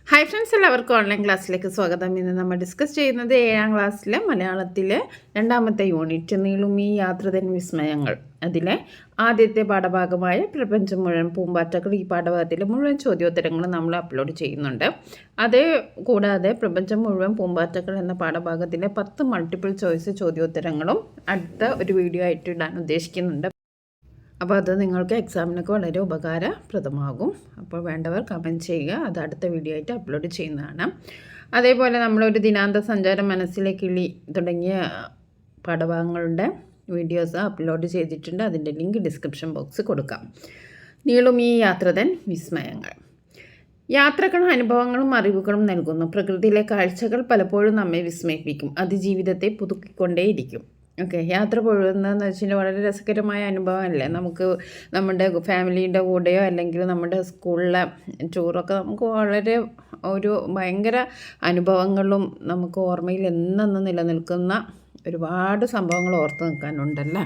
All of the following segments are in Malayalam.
ഹായ് ഫ്രണ്ട്സ്, എല്ലാവർക്കും ഓൺലൈൻ ക്ലാസ്സിലേക്ക് സ്വാഗതം. ഇന്ന് നമ്മൾ ഡിസ്കസ് ചെയ്യുന്നത് 7ാം ക്ലാസ്സിലെ മലയാളത്തിലെ 2ാമത്തെ യൂണിറ്റ് നീളും ഈ യാത്രതൻ വിസ്മയങ്ങൾ. അതിലെ ആദ്യത്തെ പാഠഭാഗമായ പ്രപഞ്ചം മുഴുവൻ പൂമ്പാറ്റകൾ. ഈ പാഠഭാഗത്തിലെ മുഴുവൻ ചോദ്യോത്തരങ്ങളും നമ്മൾ അപ്ലോഡ് ചെയ്യുന്നുണ്ട്. അതേ കൂടാതെ പ്രപഞ്ചം മുഴുവൻ പൂമ്പാറ്റകൾ എന്ന പാഠഭാഗത്തിലെ 10 മൾട്ടിപ്പിൾ ചോയ്സ് ചോദ്യോത്തരങ്ങളും അടുത്ത ഒരു വീഡിയോ ആയിട്ട് ഇടാൻ ഉദ്ദേശിക്കുന്നുണ്ട്. അപ്പോൾ അത് നിങ്ങൾക്ക് എക്സാമിനൊക്കെ വളരെ ഉപകാരപ്രദമാകും. അപ്പോൾ വേണ്ടവർ കമൻറ്റ് ചെയ്യുക, അത് അടുത്ത വീഡിയോ ആയിട്ട് അപ്ലോഡ് ചെയ്യുന്നതാണ്. അതേപോലെ നമ്മളൊരു ദിനാന്ത സഞ്ചാരം, മനസ്സിലെ കിളി തുടങ്ങിയ പാഠഭാഗങ്ങളുടെ വീഡിയോസ് അപ്ലോഡ് ചെയ്തിട്ടുണ്ട്. അതിൻ്റെ ലിങ്ക് ഡിസ്ക്രിപ്ഷൻ ബോക്സ് കൊടുക്കാം. നീളും ഈ യാത്രതൻ വിസ്മയങ്ങൾ. യാത്രകൾ അനുഭവങ്ങളും അറിവുകളും നൽകുന്നു. പ്രകൃതിയിലെ കാഴ്ചകൾ പലപ്പോഴും നമ്മെ വിസ്മയിപ്പിക്കും. അത് ജീവിതത്തെ പുതുക്കിക്കൊണ്ടേയിരിക്കും. ഓക്കെ, യാത്ര പോകുന്നതെന്ന് വെച്ചാൽ വളരെ രസകരമായ അനുഭവമല്ലേ. നമുക്ക് നമ്മുടെ ഫാമിലീൻ്റെ കൂടെയോ അല്ലെങ്കിൽ നമ്മുടെ സ്കൂളിലെ ടൂറൊക്കെ നമുക്ക് വളരെ ഒരു ഭയങ്കര അനുഭവങ്ങളും നമുക്ക് ഓർമ്മയിൽ എന്നെന്നും നിലനിൽക്കുന്ന ഒരുപാട് സംഭവങ്ങൾ ഓർത്ത് നിൽക്കാനുണ്ടല്ലേ.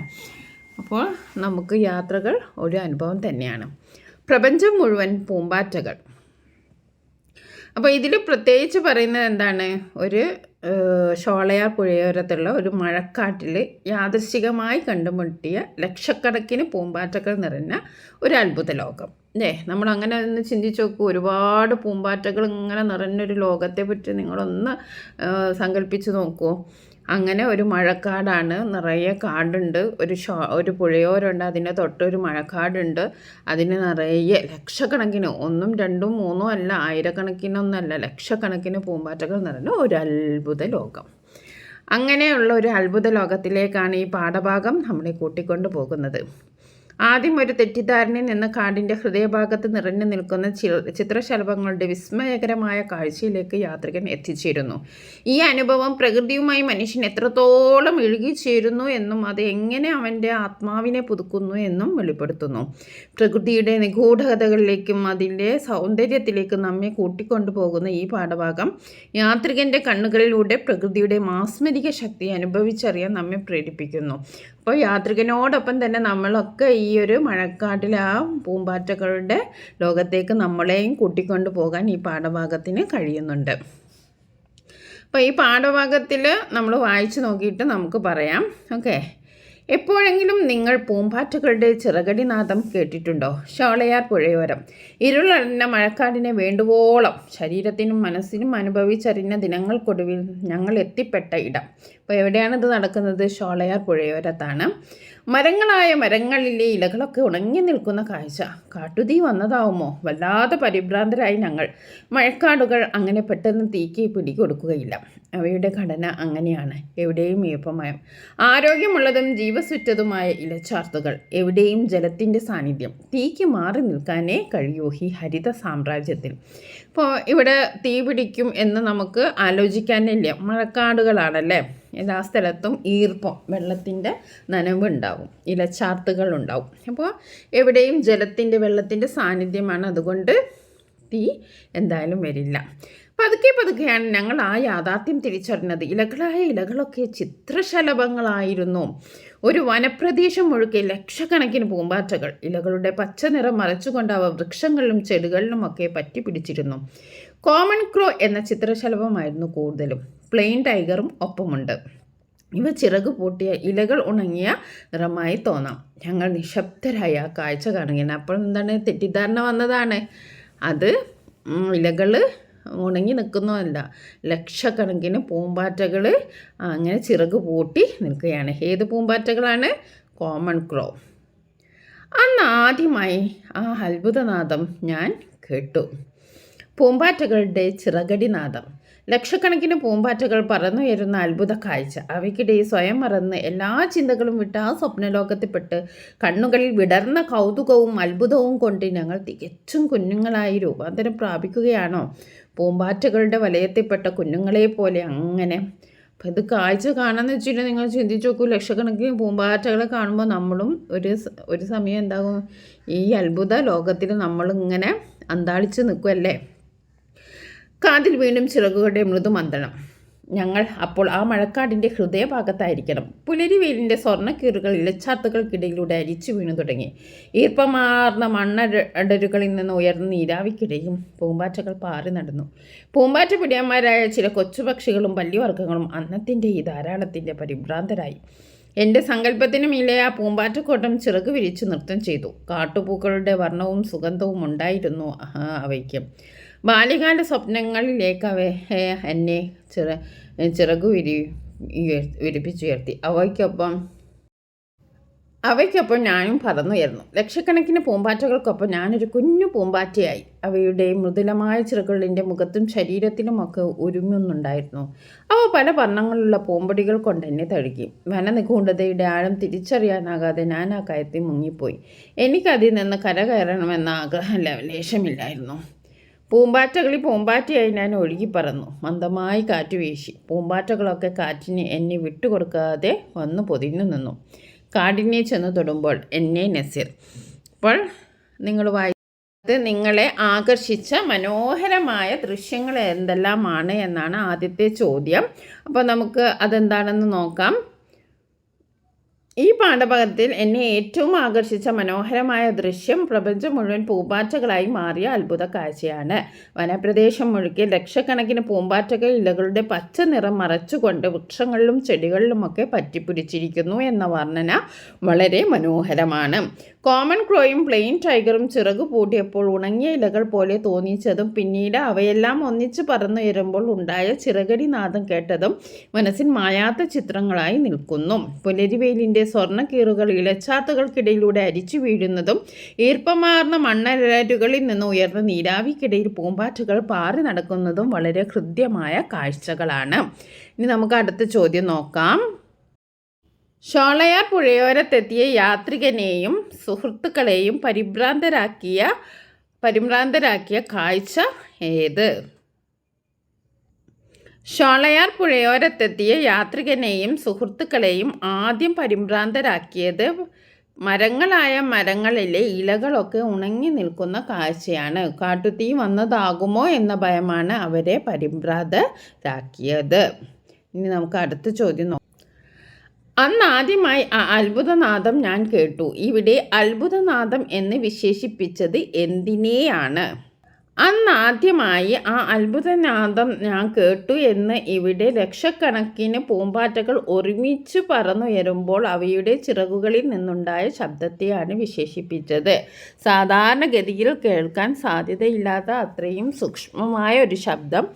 അപ്പോൾ നമുക്ക് യാത്രകൾ ഒരു അനുഭവം തന്നെയാണ്. പ്രപഞ്ചം മുഴുവൻ പൂമ്പാറ്റകൾ. അപ്പോൾ ഇതിൽ പ്രത്യേകിച്ച് പറയുന്നത് എന്താണ്, ഒരു ഷോളയാർ പുഴയോരത്തുള്ള ഒരു മഴക്കാട്ടിൽ യാദൃശ്ചികമായി കണ്ടുമുട്ടിയ ലക്ഷക്കണക്കിന് പൂമ്പാറ്റകൾ നിറഞ്ഞ ഒരു അത്ഭുത ലോകം അല്ലേ. നമ്മളങ്ങനെ ഒന്ന് ചിന്തിച്ച് നോക്കൂ. ഒരുപാട് പൂമ്പാറ്റകൾ ഇങ്ങനെ നിറഞ്ഞൊരു ലോകത്തെ പറ്റി നിങ്ങളൊന്ന് സങ്കല്പിച്ച് നോക്കൂ. അങ്ങനെ ഒരു മഴക്കാടാണ്, നിറയെ കാടുണ്ട്, ഒരു പുഴയോരമുണ്ട്, അതിൻ്റെ തൊട്ടൊരു മഴക്കാടുണ്ട്. അതിന് നിറയെ ലക്ഷക്കണക്കിന്, 1, 2, 3 അല്ല, ആയിരക്കണക്കിനൊന്നല്ല, ലക്ഷക്കണക്കിന് പൂമ്പാറ്റകൾ നിറഞ്ഞ ഒരു അത്ഭുത ലോകം. അങ്ങനെയുള്ള ഒരു അത്ഭുത ലോകത്തിലേക്കാണ് ഈ പാഠഭാഗം നമ്മളെ കൂട്ടിക്കൊണ്ടു പോകുന്നത്. ആദ്യം ഒരു തെറ്റിദ്ധാരണയിൽ നിന്ന് കാടിൻ്റെ ഹൃദയഭാഗത്ത് നിറഞ്ഞു നിൽക്കുന്ന ചിത്രശലഭങ്ങളുടെ വിസ്മയകരമായ കാഴ്ചയിലേക്ക് യാത്രികൻ എത്തിച്ചേരുന്നു. ഈ അനുഭവം പ്രകൃതിയുമായി മനുഷ്യൻ എത്രത്തോളം ഇഴുകിച്ചേരുന്നു എന്നും അത് എങ്ങനെ അവൻ്റെ ആത്മാവിനെ പുതുക്കുന്നു എന്നും വെളിപ്പെടുത്തുന്നു. പ്രകൃതിയുടെ നിഗൂഢതകളിലേക്കും അതിൻ്റെ സൗന്ദര്യത്തിലേക്കും നമ്മെ കൂട്ടിക്കൊണ്ടുപോകുന്ന ഈ പാഠഭാഗം യാത്രികൻ്റെ കണ്ണുകളിലൂടെ പ്രകൃതിയുടെ മാസ്മരിക ശക്തി അനുഭവിച്ചറിയാൻ നമ്മെ പ്രേരിപ്പിക്കുന്നു. അപ്പോൾ യാത്രികനോടൊപ്പം തന്നെ നമ്മളൊക്കെ ഈ ഒരു മഴക്കാട്ടിലെ ആ പൂമ്പാറ്റകളുടെ ലോകത്തേക്ക് നമ്മളെയും കൂട്ടിക്കൊണ്ടു പോകാൻ ഈ പാഠഭാഗത്തിന് കഴിയുന്നുണ്ട്. അപ്പോൾ ഈ പാഠഭാഗത്തിൽ നമ്മൾ വായിച്ചു നോക്കിയിട്ട് നമുക്ക് പറയാം. ഓക്കെ, എപ്പോഴെങ്കിലും നിങ്ങൾ പൂമ്പാറ്റകളുടെ ചിറകടിനാദം കേട്ടിട്ടുണ്ടോ? ഷോളയാർ പുഴയോരം ഇരുളറിഞ്ഞ മഴക്കാടിനെ വേണ്ടുവോളം ശരീരത്തിനും മനസ്സിനും അനുഭവിച്ചറിഞ്ഞ ദിനങ്ങൾക്കൊടുവിൽ ഞങ്ങൾ എത്തിപ്പെട്ട ഇടം. അപ്പോൾ എവിടെയാണിത് നടക്കുന്നത്? ഷോളയാർ പുഴയോരത്താണ്. മരങ്ങളായ മരങ്ങളിലെ ഇലകളൊക്കെ ഉണങ്ങി നിൽക്കുന്ന കാഴ്ച. കാട്ടുതീ വന്നതാവുമോ? വല്ലാതെ പരിഭ്രാന്തരായി ഞങ്ങൾ. മഴക്കാടുകൾ അങ്ങനെ പെട്ടെന്ന് തീക്ക് പിടികൊടുക്കുകയില്ല. അവയുടെ ഘടന അങ്ങനെയാണ്. എവിടെയും ഈർപ്പമയം, ആരോഗ്യമുള്ളതും ജീവസുറ്റതുമായ ഇലച്ചാർത്തുകൾ, എവിടെയും ജലത്തിൻ്റെ സാന്നിധ്യം. തീക്ക് മാറി നിൽക്കാനേ കഴിയൂ ഈ ഹരിത സാമ്രാജ്യത്തിൽ. ഇപ്പോൾ ഇവിടെ തീ പിടിക്കും എന്ന് നമുക്ക് ആലോചിക്കാനില്ല. മഴക്കാടുകളാണല്ലേ, എല്ലാ സ്ഥലത്തും ഈർപ്പം, വെള്ളത്തിൻ്റെ നനവുണ്ടാവും, ഇലച്ചാർത്തുകളുണ്ടാവും. അപ്പോൾ എവിടെയും വെള്ളത്തിൻ്റെ സാന്നിധ്യമാണ്. അതുകൊണ്ട് തീ എന്തായാലും വരില്ല. പതുക്കെയാണ് ഞങ്ങൾ ആ യാഥാർത്ഥ്യം തിരിച്ചറിഞ്ഞത്. ഇലകളൊക്കെ ചിത്രശലഭങ്ങളായിരുന്നു. ഒരു വനപ്രദേശം മുഴുക്കെ ലക്ഷക്കണക്കിന് പൂമ്പാറ്റകൾ. ഇലകളുടെ പച്ച നിറം മറച്ചുകൊണ്ട് അവ വൃക്ഷങ്ങളിലും ചെടികളിലുമൊക്കെ പറ്റി പിടിച്ചിരുന്നു. കോമൺ ക്രോ എന്ന ചിത്രശലഭമായിരുന്നു കൂടുതലും. പ്ലെയിൻ ടൈഗറും ഒപ്പമുണ്ട്. ഇവ ചിറക് പൂട്ടിയ ഇലകൾ ഉണങ്ങിയ നിറമായി തോന്നാം. ഞങ്ങൾ നിശബ്ദരായ ആ കാഴ്ച കാണുകയാണ്. അപ്പോൾ എന്താണ് തെറ്റിദ്ധാരണ വന്നതാണ്. അത് ഇലകൾ ഉണങ്ങി നിൽക്കുന്നതല്ല, ലക്ഷക്കണക്കിന് പൂമ്പാറ്റകൾ അങ്ങനെ ചിറക് പൂട്ടി നിൽക്കുകയാണ്. ഏത് പൂമ്പാറ്റകളാണ്? കോമൺ ക്രോ. അന്ന് ആദ്യമായി ആ അത്ഭുതനാദം ഞാൻ കേട്ടു. പൂമ്പാറ്റകളുടെ ചിറകടിനാദം. ലക്ഷക്കണക്കിന് പൂമ്പാറ്റകൾ പറന്നുയരുന്ന അത്ഭുത കാഴ്ച. അവയ്ക്കിടെ സ്വയം മറന്ന് എല്ലാ ചിന്തകളും വിട്ട് ആ സ്വപ്നലോകത്തിൽപ്പെട്ട് കണ്ണുകളിൽ വിടർന്ന കൗതുകവും അത്ഭുതവും കൊണ്ട് ഞങ്ങൾ തികച്ചും കുഞ്ഞുങ്ങളായി രൂപാന്തരം പ്രാപിക്കുകയാണോ? പൂമ്പാറ്റകളുടെ വലയത്തിൽപ്പെട്ട കുഞ്ഞുങ്ങളെ പോലെ അങ്ങനെ. അപ്പം ഇത് കാഴ്ച കാണാമെന്ന് വെച്ചിട്ടുണ്ടെങ്കിൽ നിങ്ങൾ ചിന്തിച്ച് നോക്കൂ. ലക്ഷക്കണക്കിന് പൂമ്പാറ്റകളെ കാണുമ്പോൾ നമ്മളും ഒരു സമയം എന്താകും, ഈ അത്ഭുത ലോകത്തിൽ നമ്മളിങ്ങനെ അന്താളിച്ച് നിൽക്കുമല്ലേ. കാതിൽ വീണ്ടും ചിറകുകളുടെ മൃദുമന്ദനം. ഞങ്ങൾ അപ്പോൾ ആ മഴക്കാടിൻ്റെ ഹൃദയഭാഗത്തായിരിക്കണം. പുലരിവെയിലിൻ്റെ സ്വർണ്ണക്കീറുകൾ ഇലച്ചാർത്തുകൾക്കിടയിലൂടെ അരിച്ചു വീണു തുടങ്ങി. ഈർപ്പമാർന്ന മണ്ണടരുകളിൽ നിന്ന് ഉയർന്ന നീരാവിക്കിടയും പൂമ്പാറ്റകൾ പാറി നടന്നു. പൂമ്പാറ്റ പിടിയന്മാരായ ചില കൊച്ചുപക്ഷികളും പല്ലിവർഗ്ഗങ്ങളും അന്നത്തിൻ്റെ ഈ ധാരാളത്തിൻ്റെ പരിഭ്രാന്തരായി. എൻ്റെ സങ്കല്പത്തിനും ഇല്ലേ ആ പൂമ്പാറ്റക്കൂട്ടം ചിറക് വിരിച്ചു നൃത്തം ചെയ്തു. കാട്ടുപൂക്കളുടെ വർണ്ണവും സുഗന്ധവും ഉണ്ടായിരുന്നു അവയ്ക്ക്. ബാല്യകാല സ്വപ്നങ്ങളിലേക്ക് എന്നെ ചിറകു വിരിപ്പിച്ചുയർത്തി. അവയ്ക്കൊപ്പം ഞാനും പറന്നുയർന്നു. ലക്ഷക്കണക്കിന് പൂമ്പാറ്റകൾക്കൊപ്പം ഞാനൊരു കുഞ്ഞു പൂമ്പാറ്റയായി. അവയുടെ മൃദുലമായ ചിറകുകളിൻ്റെ മുഖത്തും ശരീരത്തിലുമൊക്കെ ഉരുമുന്നുണ്ടായിരുന്നു. അവ പല വർണ്ണങ്ങളുള്ള പൂമ്പൊടികൾ കൊണ്ട് എന്നെ തഴുകി. വനനിഗൂഢതയുടെ ആഴം തിരിച്ചറിയാനാകാതെ ഞാൻ ആ കയത്തിൽ മുങ്ങിപ്പോയി. എനിക്കതിൽ നിന്ന് കരകയറണമെന്ന ആഗ്രഹം ലേശമില്ലായിരുന്നു. പൂമ്പാറ്റകളിൽ പൂമ്പാറ്റയായി ഞാൻ ഒഴുകി പറന്നു. മന്ദമായി കാറ്റ് വീശി. പൂമ്പാറ്റകളൊക്കെ കാറ്റിന് എന്നെ വിട്ടുകൊടുക്കാതെ വന്നു പൊതിഞ്ഞു നിന്നു. കാടിനെ ചെന്ന് തൊടുമ്പോൾ എന്നെ നസീർ. അപ്പോൾ നിങ്ങൾ വായിച്ചത് നിങ്ങളെ ആകർഷിച്ച മനോഹരമായ ദൃശ്യങ്ങൾ എന്തെല്ലാമാണ് എന്നാണ് ആദ്യത്തെ ചോദ്യം. അപ്പോൾ നമുക്ക് അതെന്താണെന്ന് നോക്കാം. ഈ പാഠഭാഗത്തിൽ എന്നെ ഏറ്റവും ആകർഷിച്ച മനോഹരമായ ദൃശ്യം പ്രപഞ്ചം മുഴുവൻ പൂമ്പാറ്റകളായി മാറിയ അത്ഭുത കാഴ്ചയാണ്. വനപ്രദേശം മുഴുക്കെ ലക്ഷക്കണക്കിന് പൂമ്പാറ്റകൾ ഇലകളുടെ പച്ച നിറം മറച്ചുകൊണ്ട് വൃക്ഷങ്ങളിലും ചെടികളിലുമൊക്കെ പറ്റിപ്പിടിച്ചിരിക്കുന്നു എന്ന വർണ്ണന വളരെ മനോഹരമാണ്. കോമൺ ക്രോയും പ്ലെയിൻ ടൈഗറും ചിറകു പൂട്ടിയപ്പോൾ ഉണങ്ങിയ ഇലകൾ പോലെ തോന്നിച്ചതും പിന്നീട് അവയെല്ലാം ഒന്നിച്ച് പറന്നുയരുമ്പോൾ ഉണ്ടായ ചിറകടി നാദം കേട്ടതും മനസ്സിൽ മായാത്ത ചിത്രങ്ങളായി നിൽക്കുന്നു. പുലരിവെയിലിൻ്റെ സ്വർണ്ണക്കീറുകൾ ഇലച്ചാർത്തുകൾക്കിടയിലൂടെ അരിച്ചു വീഴുന്നതും ഈർപ്പമാർന്ന മണ്ണരരുകളിൽ നിന്ന് ഉയർന്ന നീരാവിക്കിടയിൽ പൂമ്പാറ്റകൾ പാറി നടക്കുന്നതും വളരെ ഹൃദ്യമായ കാഴ്ചകളാണ്. ഇനി നമുക്ക് അടുത്ത ചോദ്യം നോക്കാം. ഷോളയാർ പുഴയോരത്തെത്തിയ യാത്രികനെയും സുഹൃത്തുക്കളെയും പരിഭ്രാന്തരാക്കിയ കാഴ്ച ഏത്? ഷോളയാർ പുഴയോരത്തെത്തിയ യാത്രികനെയും സുഹൃത്തുക്കളെയും ആദ്യം പരിഭ്രാന്തരാക്കിയത് മരങ്ങളിലെ ഇലകളൊക്കെ ഉണങ്ങി നിൽക്കുന്ന കാഴ്ചയാണ്. കാട്ടുതീ വന്നതാകുമോ എന്ന ഭയമാണ് അവരെ പരിഭ്രാന്തരാക്കിയത്. ഇനി നമുക്ക് അടുത്ത ചോദ്യം നോക്കാം. അന്നാദ്യമായി ആ അത്ഭുതനാദം ഞാൻ കേട്ടു. ഇവിടെ അത്ഭുതനാദം എന്ന് വിശേഷിപ്പിച്ചത് എന്തിനെയാണ്? അന്നാദ്യമായി ആ അത്ഭുതനാദം ഞാൻ കേട്ടു എന്ന് ഇവിടെ ലക്ഷക്കണക്കിന് പൂമ്പാറ്റകൾ ഒരുമിച്ച് പറന്നുയരുമ്പോൾ അവയുടെ ചിറകുകളിൽ നിന്നുണ്ടായ ശബ്ദത്തെയാണ് വിശേഷിപ്പിച്ചത്. സാധാരണഗതിയിൽ കേൾക്കാൻ സാധ്യതയില്ലാത്ത അത്രയും സൂക്ഷ്മമായ ഒരു ശബ്ദം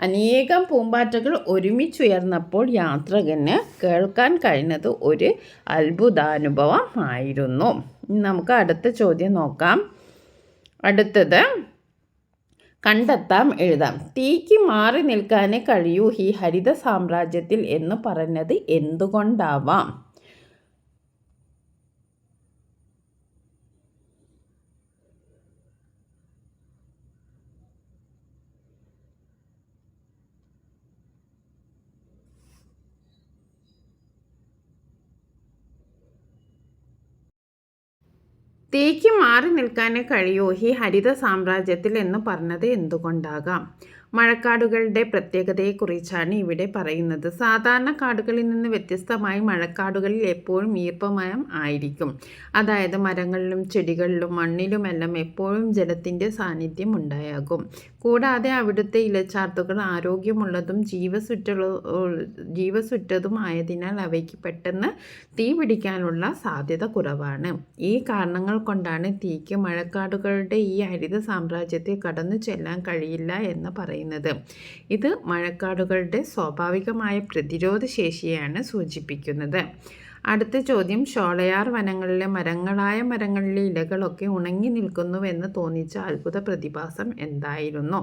അനേകം പൂമ്പാറ്റകൾ ഒരുമിച്ചുയർന്നപ്പോൾ യാത്രികന് കേൾക്കാൻ കഴിഞ്ഞത് ഒരു അത്ഭുതാനുഭവമായിരുന്നു. നമുക്ക് അടുത്ത ചോദ്യം നോക്കാം. അടുത്തത് കണ്ടെത്താം, എഴുതാം. തീക്ക് മാറി നിൽക്കാനേ കഴിയൂ ഈ ഹരിത സാമ്രാജ്യത്തിൽ എന്ന് പറഞ്ഞത് എന്തുകൊണ്ടാവാം? തീക്ക് മാറി നിൽക്കാനേ കഴിയൂ ഈ ഹരിത സാമ്രാജ്യത്തിൽ എന്ന് പറഞ്ഞത് എന്തുകൊണ്ടാകാം? മഴക്കാടുകളുടെ പ്രത്യേകതയെക്കുറിച്ചാണ് ഇവിടെ പറയുന്നത്. സാധാരണ കാടുകളിൽ നിന്ന് വ്യത്യസ്തമായി മഴക്കാടുകളിൽ എപ്പോഴും ഈർപ്പമയം ആയിരിക്കും. അതായത് മരങ്ങളിലും ചെടികളിലും മണ്ണിലുമെല്ലാം എപ്പോഴും ജലത്തിൻ്റെ സാന്നിധ്യം ഉണ്ടാകും. കൂടാതെ അവിടുത്തെ ഇലച്ചാർത്തുകൾ ആരോഗ്യമുള്ളതും ജീവസുറ്റതും ആയതിനാൽ അവയ്ക്ക് പെട്ടെന്ന് തീ പിടിക്കാനുള്ള സാധ്യത കുറവാണ്. ഈ കാരണങ്ങൾ കൊണ്ടാണ് തീക്ക് മഴക്കാടുകളുടെ ഈ ഹരിത സാമ്രാജ്യത്തെ കടന്നു ചെല്ലാൻ കഴിയില്ല എന്ന് പറയുന്നത്. ഇത് മഴക്കാടുകളുടെ സ്വാഭാവികമായ പ്രതിരോധ ശേഷിയാണ് സൂചിപ്പിക്കുന്നത്. അടുത്ത ചോദ്യം. ഷോളയാർ വനങ്ങളിലെ മരങ്ങളിലെ ഇലകളൊക്കെ ഉണങ്ങി നിൽക്കുന്നുവെന്ന് തോന്നിച്ച അത്ഭുത പ്രതിഭാസം എന്തായിരുന്നു?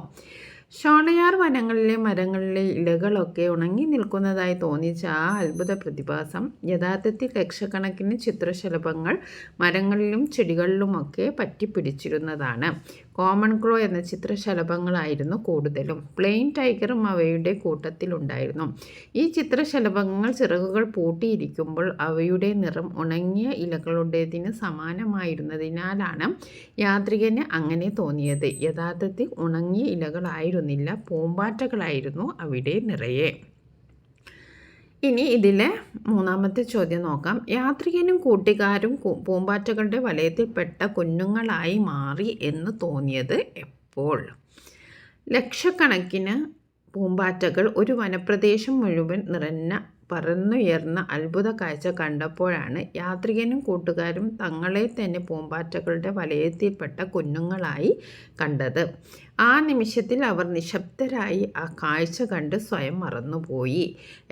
ഷോളയാർ വനങ്ങളിലെ ഇലകളൊക്കെ ഉണങ്ങി നിൽക്കുന്നതായി തോന്നിച്ച ആ അത്ഭുത പ്രതിഭാസം യഥാർത്ഥത്തിൽ ലക്ഷക്കണക്കിന് ചിത്രശലഭങ്ങൾ മരങ്ങളിലും ചെടികളിലുമൊക്കെ പറ്റിപ്പിടിച്ചിരുന്നതാണ്. കോമൺ ക്രോ എന്ന ചിത്രശലഭങ്ങളായിരുന്നു കൂടുതലും. പ്ലെയിൻ ടൈഗറും അവയുടെ കൂട്ടത്തിലുണ്ടായിരുന്നു. ഈ ചിത്രശലഭങ്ങൾ ചിറകുകൾ പൂട്ടിയിരിക്കുമ്പോൾ അവയുടെ നിറം ഉണങ്ങിയ ഇലകളുടേതിന് സമാനമായിരുന്നതിനാലാണ് യാത്രികന് അങ്ങനെ തോന്നിയത്. യഥാർത്ഥത്തിൽ ഉണങ്ങിയ ഇലകളായിരുന്നില്ല, പൂമ്പാറ്റകളായിരുന്നു അവിടെ നിറയെ. ഇനി ഇതിലെ മൂന്നാമത്തെ ചോദ്യം നോക്കാം. യാത്രികനും കൂട്ടുകാരും പൂമ്പാറ്റകളുടെ വലയത്തിൽപ്പെട്ട കുഞ്ഞുങ്ങളായി മാറി എന്ന് തോന്നിയത് എപ്പോൾ? ലക്ഷക്കണക്കിന് പൂമ്പാറ്റകൾ ഒരു വനപ്രദേശം മുഴുവൻ നിറഞ്ഞ പറന്നുയർന്ന അത്ഭുത കാഴ്ച കണ്ടപ്പോഴാണ് യാത്രികനും കൂട്ടുകാരും തങ്ങളെ തന്നെ പൂമ്പാറ്റകളുടെ വലയത്തിൽപ്പെട്ട കുഞ്ഞുങ്ങളായി കണ്ടത്. ആ നിമിഷത്തിൽ അവർ നിശബ്ദരായി ആ കാഴ്ച കണ്ട് സ്വയം മറന്നുപോയി.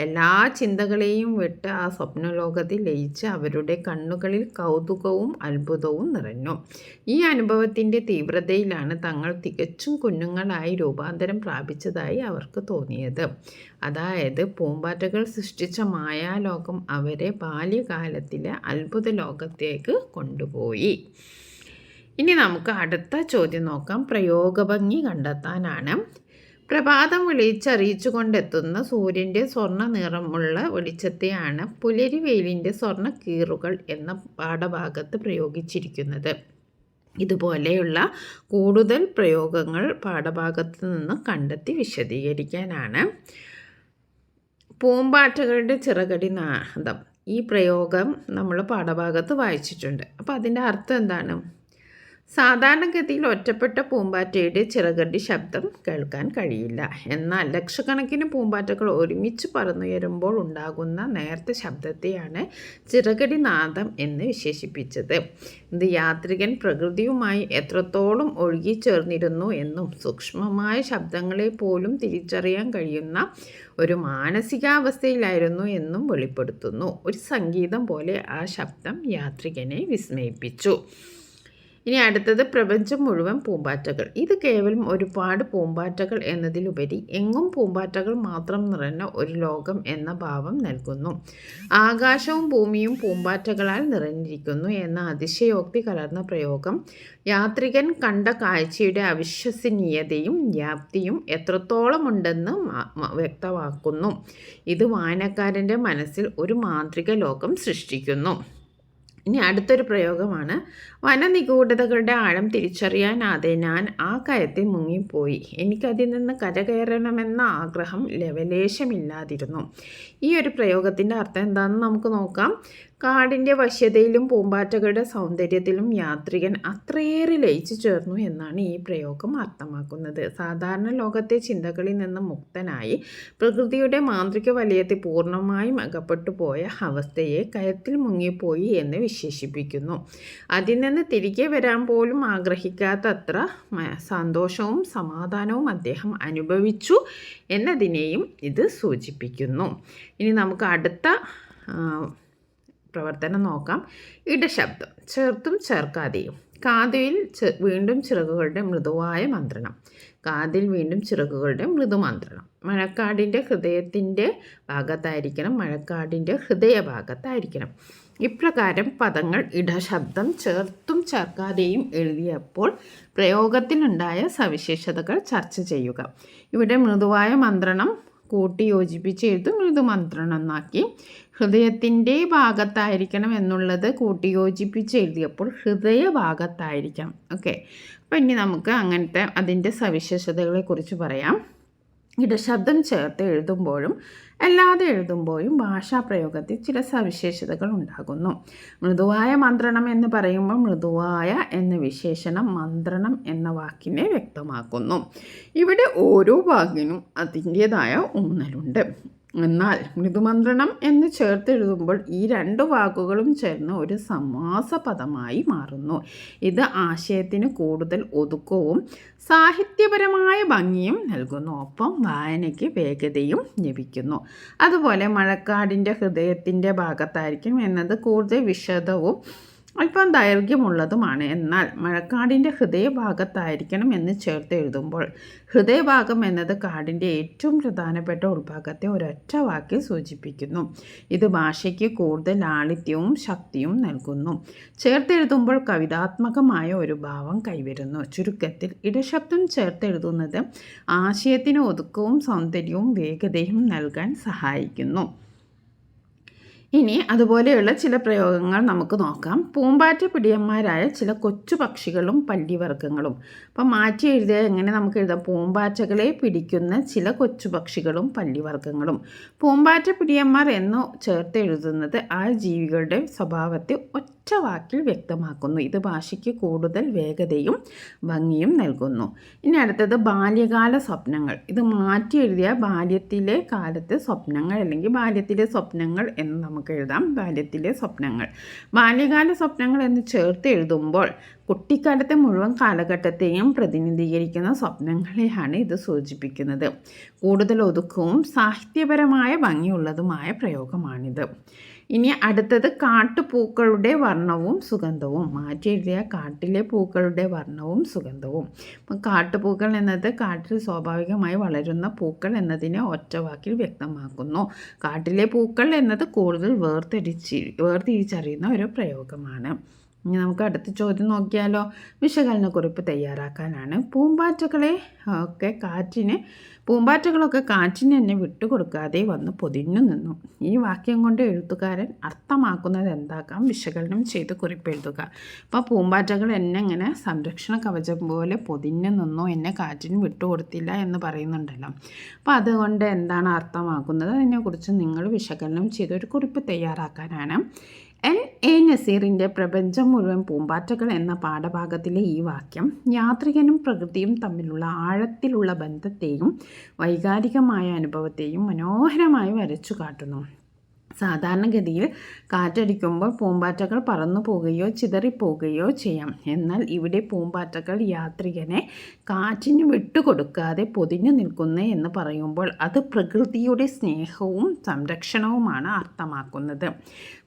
എല്ലാ ചിന്തകളെയും വിട്ട് ആ സ്വപ്നലോകത്തിൽ ലയിച്ച് അവരുടെ കണ്ണുകളിൽ കൗതുകവും അത്ഭുതവും നിറഞ്ഞു. ഈ അനുഭവത്തിൻ്റെ തീവ്രതയിലാണ് തങ്ങൾ തികച്ചും കുഞ്ഞുങ്ങളായി രൂപാന്തരം പ്രാപിച്ചതായി അവർക്ക് തോന്നിയത്. അതായത് പൂമ്പാറ്റകൾ സൃഷ്ടിച്ച മായാലോകം അവരെ ബാല്യകാലത്തിലെ അത്ഭുത ലോകത്തേക്ക് കൊണ്ടുപോയി. ഇനി നമുക്ക് അടുത്ത ചോദ്യം നോക്കാം. പ്രയോഗഭംഗി കണ്ടെത്താനാണ്. പ്രഭാതം വിളിച്ചറിയിച്ചു കൊണ്ടെത്തുന്ന സൂര്യൻ്റെ സ്വർണ്ണ നിറമുള്ള വെളിച്ചത്തെയാണ് പുലരി വെയിലിൻ്റെ സ്വർണ്ണ കീറുകൾ എന്ന പാഠഭാഗത്ത് പ്രയോഗിച്ചിരിക്കുന്നത്. ഇതുപോലെയുള്ള കൂടുതൽ പ്രയോഗങ്ങൾ പാഠഭാഗത്ത് നിന്ന് കണ്ടെത്തി വിശദീകരിക്കാനാണ്. പൂമ്പാറ്റകളുടെ ചിറകടി നാദം, ഈ പ്രയോഗം നമ്മൾ പാഠഭാഗത്ത് വായിച്ചിട്ടുണ്ട്. അപ്പോൾ അതിൻ്റെ അർത്ഥം എന്താണ്? സാധാരണഗതിയിൽ ഒറ്റപ്പെട്ട പൂമ്പാറ്റയുടെ ചിറകടി ശബ്ദം കേൾക്കാൻ കഴിയില്ല. എന്നാൽ ലക്ഷക്കണക്കിന് പൂമ്പാറ്റകൾ ഒരുമിച്ച് പറന്നുയരുമ്പോൾ ഉണ്ടാകുന്ന നേർത്ത ശബ്ദത്തെയാണ് ചിറകടി നാദം എന്ന് വിശേഷിപ്പിച്ചത്. ഇത് യാത്രികൻ പ്രകൃതിയുമായി എത്രത്തോളം ഒഴുകിച്ചേർന്നിരുന്നു എന്നും സൂക്ഷ്മമായ ശബ്ദങ്ങളെ പോലും തിരിച്ചറിയാൻ കഴിയുന്ന ഒരു മാനസികാവസ്ഥയിലായിരുന്നു എന്നും വെളിപ്പെടുത്തുന്നു. ഒരു സംഗീതം പോലെ ആ ശബ്ദം യാത്രികനെ വിസ്മയിപ്പിച്ചു. ഇനി അടുത്തത് പ്രപഞ്ചം മുഴുവൻ പൂമ്പാറ്റകൾ. ഇത് കേവലം ഒരുപാട് പൂമ്പാറ്റകൾ എന്നതിലുപരി എങ്ങും പൂമ്പാറ്റകൾ മാത്രം നിറഞ്ഞ ഒരു ലോകം എന്ന ഭാവം നൽകുന്നു. ആകാശവും ഭൂമിയും പൂമ്പാറ്റകളാൽ നിറഞ്ഞിരിക്കുന്നു എന്ന അതിശയോക്തി കലർന്ന പ്രയോഗം യാത്രികൻ കണ്ട കാഴ്ചയുടെ അവിശ്വസനീയതയും വ്യാപ്തിയും എത്രത്തോളമുണ്ടെന്ന് വ്യക്തമാക്കുന്നു. ഇത് വായനക്കാരൻ്റെ മനസ്സിൽ ഒരു മാന്ത്രിക ലോകം സൃഷ്ടിക്കുന്നു. ഇനി അടുത്തൊരു പ്രയോഗമാണ്. വനനിഗൂഢതകളുടെ ആഴം തിരിച്ചറിയാനാതെ ഞാൻ ആ കയത്തിൽ മുങ്ങിപ്പോയി. എനിക്കതിൽ നിന്ന് കരകയറണമെന്ന ആഗ്രഹം ലവലേശമില്ലാതിരുന്നു. ഈ ഒരു പ്രയോഗത്തിൻ്റെ അർത്ഥം എന്താണെന്ന് നമുക്ക് നോക്കാം. കാടിൻ്റെ വശ്യതയിലും പൂമ്പാറ്റകളുടെ സൗന്ദര്യത്തിലും യാത്രികൻ അത്രയേറെ ലയിച്ചു ചേർന്നു എന്നാണ് ഈ പ്രയോഗം അർത്ഥമാക്കുന്നത്. സാധാരണ ലോകത്തെ ചിന്തകളിൽ നിന്ന് മുക്തനായി പ്രകൃതിയുടെ മാന്ത്രിക വലയത്തിൽ പൂർണ്ണമായും അകപ്പെട്ടു പോയ അവസ്ഥയെ കയത്തിൽ മുങ്ങിപ്പോയി എന്ന് വിശേഷിപ്പിക്കുന്നു. അതിൽ നിന്ന് തിരികെ വരാൻ പോലും ആഗ്രഹിക്കാത്തത്ര സന്തോഷവും സമാധാനവും അദ്ദേഹം അനുഭവിച്ചു എന്നതിനെയും ഇത് സൂചിപ്പിക്കുന്നു. ഇനി നമുക്ക് അടുത്ത പ്രവർത്തനം നോക്കാം. ഇടശബ്ദം, ചേർത്തും ചേർക്കാതെയും. കാതിൽ വീണ്ടും ചിറകുകളുടെ മൃദുവായ മന്ത്രണം. കാതിൽ വീണ്ടും ചിറകുകളുടെ മൃദുമന്ത്രണം. മഴക്കാടിൻ്റെ ഹൃദയത്തിൻ്റെ ഭാഗത്തായിരിക്കണം. മഴക്കാടിൻ്റെ ഹൃദയഭാഗത്തായിരിക്കണം. ഇപ്രകാരം പദങ്ങൾ ഇടശബ്ദം ചേർത്തും ചേർക്കാതെയും എഴുതിയപ്പോൾ പ്രയോഗത്തിനുണ്ടായ സവിശേഷതകൾ ചർച്ച ചെയ്യുക. ഇവിടെ മൃദുവായ മന്ത്രണം കൂട്ടി യോജിപ്പിച്ച് എഴുതും മൃദുമന്ത്രണം എന്നാക്കി. ഹൃദയത്തിൻ്റെ ഭാഗത്തായിരിക്കണം എന്നുള്ളത് കൂട്ടി യോജിപ്പിച്ച് എഴുതിയപ്പോൾ ഹൃദയ ഭാഗത്തായിരിക്കണം. ഓക്കെ, അപ്പോൾ ഇനി നമുക്ക് അങ്ങനത്തെ അതിൻ്റെ സവിശേഷതകളെക്കുറിച്ച് പറയാം. ഇടശബ്ദം ചേർത്ത് എഴുതുമ്പോഴും അല്ലാതെ എഴുതുമ്പോഴും ഭാഷാപ്രയോഗത്തിൽ ചില സവിശേഷതകൾ ഉണ്ടാകുന്നു. മൃദുവായ മന്ത്രണം എന്ന് പറയുമ്പോൾ മൃദുവായ എന്ന വിശേഷണം മന്ത്രണം എന്ന വാക്കിനെ വ്യക്തമാക്കുന്നു. ഇവിടെ ഓരോ വാക്കിനും അതിൻ്റേതായ ഊന്നലുണ്ട്. എന്നാൽ മൃദുമന്ത്രണം എന്ന് ചേർത്തെഴുതുമ്പോൾ ഈ രണ്ട് വാക്കുകളും ചേർന്ന് ഒരു സമാസ പദമായി മാറുന്നു. ഇത് ആശയത്തിന് കൂടുതൽ ഒതുക്കവും സാഹിത്യപരമായ ഭംഗിയും നൽകുന്നു. ഒപ്പം വായനയ്ക്ക് വേഗതയും ലഭിക്കുന്നു. അതുപോലെ മഴക്കാടിൻ്റെ ഹൃദയത്തിൻ്റെ ഭാഗത്തായിരിക്കും എന്നത് കൂടുതൽ വിശദവും അല്പം ദൈർഘ്യമുള്ളതുമാണ്. എന്നാൽ മഴക്കാടിൻ്റെ ഹൃദയഭാഗത്തായിരിക്കണം എന്ന് ചേർത്ത് എഴുതുമ്പോൾ ഹൃദയഭാഗം എന്നത് കാടിൻ്റെ ഏറ്റവും പ്രധാനപ്പെട്ട ഉൾഭാഗത്തെ ഒരൊറ്റ വാക്കിൽ സൂചിപ്പിക്കുന്നു. ഇത് ഭാഷയ്ക്ക് കൂടുതൽ ലാളിത്യവും ശക്തിയും നൽകുന്നു. ചേർത്തെഴുതുമ്പോൾ കവിതാത്മകമായ ഒരു ഭാവം കൈവരുന്നു. ചുരുക്കത്തിൽ ഇടശബ്ദം ചേർത്തെഴുതുന്നത് ആശയത്തിന് ഒതുക്കവും സൗന്ദര്യവും വേഗതയും നൽകാൻ സഹായിക്കുന്നു. ഇനി അതുപോലെയുള്ള ചില പ്രയോഗങ്ങൾ നമുക്ക് നോക്കാം. പൂമ്പാറ്റ പിടിയന്മാരായ ചില കൊച്ചു പക്ഷികളും പല്ലിവർഗ്ഗങ്ങളും. അപ്പം മാറ്റി എഴുതിയാൽ എങ്ങനെ നമുക്ക് എഴുതാം? പൂമ്പാറ്റകളെ പിടിക്കുന്ന ചില കൊച്ചു പക്ഷികളും പല്ലിവർഗ്ഗങ്ങളും. പൂമ്പാറ്റ പിടിയന്മാർ എന്ന് ചേർത്ത് എഴുതുന്നത് ആ ജീവികളുടെ സ്വഭാവത്തെ ഒറ്റ വാക്കിൽ വ്യക്തമാക്കുന്നു. ഇത് ഭാഷയ്ക്ക് കൂടുതൽ വേഗതയും ഭംഗിയും നൽകുന്നു. ഇനി അടുത്തത് ബാല്യകാല സ്വപ്നങ്ങൾ. ഇത് മാറ്റി എഴുതിയ ബാല്യത്തിലെ കാലത്തെ സ്വപ്നങ്ങൾ അല്ലെങ്കിൽ ബാല്യത്തിലെ സ്വപ്നങ്ങൾ എന്ന് നമുക്ക് എഴുതാം. ബാല്യത്തിലെ സ്വപ്നങ്ങൾ. ബാല്യകാല സ്വപ്നങ്ങൾ എന്ന് ചേർത്ത് എഴുതുമ്പോൾ കുട്ടിക്കാലത്തെ മുഴുവൻ കാലഘട്ടത്തെയും പ്രതിനിധീകരിക്കുന്ന സ്വപ്നങ്ങളെയാണ് ഇത് സൂചിപ്പിക്കുന്നത്. കൂടുതൽ ഒതുക്കവും സാഹിത്യപരമായ ഭംഗിയുള്ളതുമായ പ്രയോഗമാണിത്. ഇനി അടുത്തത് കാട്ടുപൂക്കളുടെ വർണ്ണവും സുഗന്ധവും. മാറ്റി എഴുതിയ കാട്ടിലെ പൂക്കളുടെ വർണ്ണവും സുഗന്ധവും. അപ്പം കാട്ടുപൂക്കൾ എന്നത് കാട്ടിൽ സ്വാഭാവികമായി വളരുന്ന പൂക്കൾ എന്നതിനെ ഒറ്റവാക്കിൽ വ്യക്തമാക്കുന്നു. കാട്ടിലെ പൂക്കൾ എന്നത് കൂടുതൽ വേർതിരിച്ചറിയുന്ന ഒരു പ്രയോഗമാണ്. ഇനി നമുക്ക് അടുത്ത ചോദ്യം നോക്കിയാലോ. വിശകലനക്കുറിപ്പ് തയ്യാറാക്കാനാണ്. പൂമ്പാറ്റകളൊക്കെ കാറ്റിന് എന്നെ വിട്ടുകൊടുക്കാതെ വന്ന് പൊതിഞ്ഞു നിന്നു. ഈ വാക്യം കൊണ്ട് എഴുത്തുകാരൻ അർത്ഥമാക്കുന്നത് എന്താക്കാം? വിശകലനം ചെയ്ത് കുറിപ്പ് എഴുതുക. അപ്പോൾ പൂമ്പാറ്റകൾ എന്നെ ഇങ്ങനെ സംരക്ഷണ കവചം പോലെ പൊതിഞ്ഞു നിന്നു, എന്നെ കാറ്റിന് വിട്ടുകൊടുത്തില്ല എന്ന് പറയുന്നുണ്ടല്ലോ. അപ്പോൾ അതുകൊണ്ട് എന്താണ് അർത്ഥമാക്കുന്നത്? അതിനെക്കുറിച്ച് നിങ്ങൾ വിശകലനം ചെയ്ത് ഒരു കുറിപ്പ് തയ്യാറാക്കാനാണ്. എ നസീറിൻ്റെ പ്രപഞ്ചം മുഴുവൻ പൂമ്പാറ്റകൾ എന്ന പാഠഭാഗത്തിലെ ഈ വാക്യം യാത്രികനും പ്രകൃതിയും തമ്മിലുള്ള ആഴത്തിലുള്ള ബന്ധത്തെയും വൈകാരികമായ അനുഭവത്തെയും മനോഹരമായി വരച്ചു കാട്ടുന്നു. സാധാരണഗതിയിൽ കാറ്റടിക്കുമ്പോൾ പൂമ്പാറ്റകൾ പറന്നു പോവുകയോ ചിതറിപ്പോവുകയോ ചെയ്യാം. എന്നാൽ ഇവിടെ പൂമ്പാറ്റകൾ യാത്രികനെ കാറ്റിന് വിട്ടുകൊടുക്കാതെ പൊതിഞ്ഞു നിൽക്കുന്നു എന്ന് പറയുമ്പോൾ അത് പ്രകൃതിയുടെ സ്നേഹവും സംരക്ഷണവുമാണ് അർത്ഥമാക്കുന്നത്.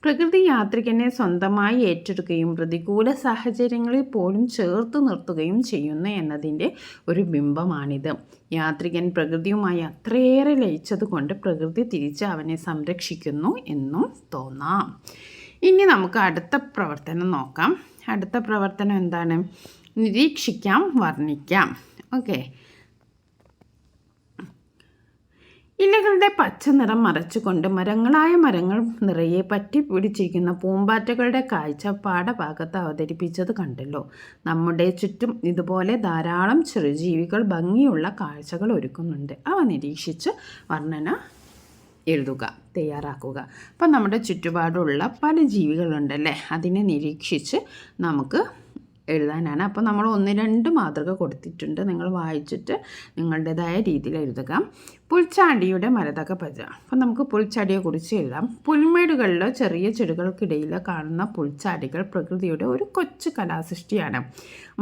പ്രകൃതി യാത്രികനെ സ്വന്തമായി ഏറ്റെടുക്കുകയും പ്രതികൂല സാഹചര്യങ്ങളിൽ പോലും ചേർത്ത് നിർത്തുകയും ചെയ്യുന്നു എന്നതിൻ്റെ ഒരു ബിംബമാണിത്. യാത്രികൻ പ്രകൃതിയുമായി അത്രയേറെ ലയിച്ചതുകൊണ്ട് പ്രകൃതി തിരിച്ച് അവനെ സംരക്ഷിക്കുന്നു എന്നും തോന്നാം. ഇനി നമുക്ക് അടുത്ത പ്രവർത്തനം നോക്കാം. അടുത്ത പ്രവർത്തനം എന്താണ്? നിരീക്ഷിക്കാം, വർണ്ണിക്കാം. ഓക്കെ. ഇലകളുടെ പച്ച നിറം മറച്ചുകൊണ്ട് മരങ്ങൾ നിറയെ പറ്റി പിടിച്ചിരിക്കുന്ന പൂമ്പാറ്റകളുടെ കാഴ്ച പാഠഭാഗത്ത് അവതരിപ്പിച്ചത് കണ്ടല്ലോ. നമ്മുടെ ചുറ്റും ഇതുപോലെ ധാരാളം ചെറുജീവികൾ ഭംഗിയുള്ള കാഴ്ചകൾ ഒരുക്കുന്നുണ്ട്. അവ നിരീക്ഷിച്ച് വർണ്ണന എഴുതുക, തയ്യാറാക്കുക. അപ്പം നമ്മുടെ ചുറ്റുപാടുള്ള പല ജീവികളുണ്ടല്ലേ, അതിനെ നിരീക്ഷിച്ച് നമുക്ക് എഴുതാനാണ്. അപ്പോൾ നമ്മൾ 1-2 മാതൃക കൊടുത്തിട്ടുണ്ട്. നിങ്ങൾ വായിച്ചിട്ട് നിങ്ങളുടേതായ രീതിയിൽ എഴുതുക. പുൽച്ചാടിയുടെ മരതക പച്ച. അപ്പം നമുക്ക് പുൽച്ചാടിയെക്കുറിച്ച് എഴുതാം. പുൽമേടുകളിലോ ചെറിയ ചെടികൾക്കിടയിലോ കാണുന്ന പുൽച്ചാടികൾ പ്രകൃതിയുടെ ഒരു കൊച്ചു കലാസൃഷ്ടിയാണ്.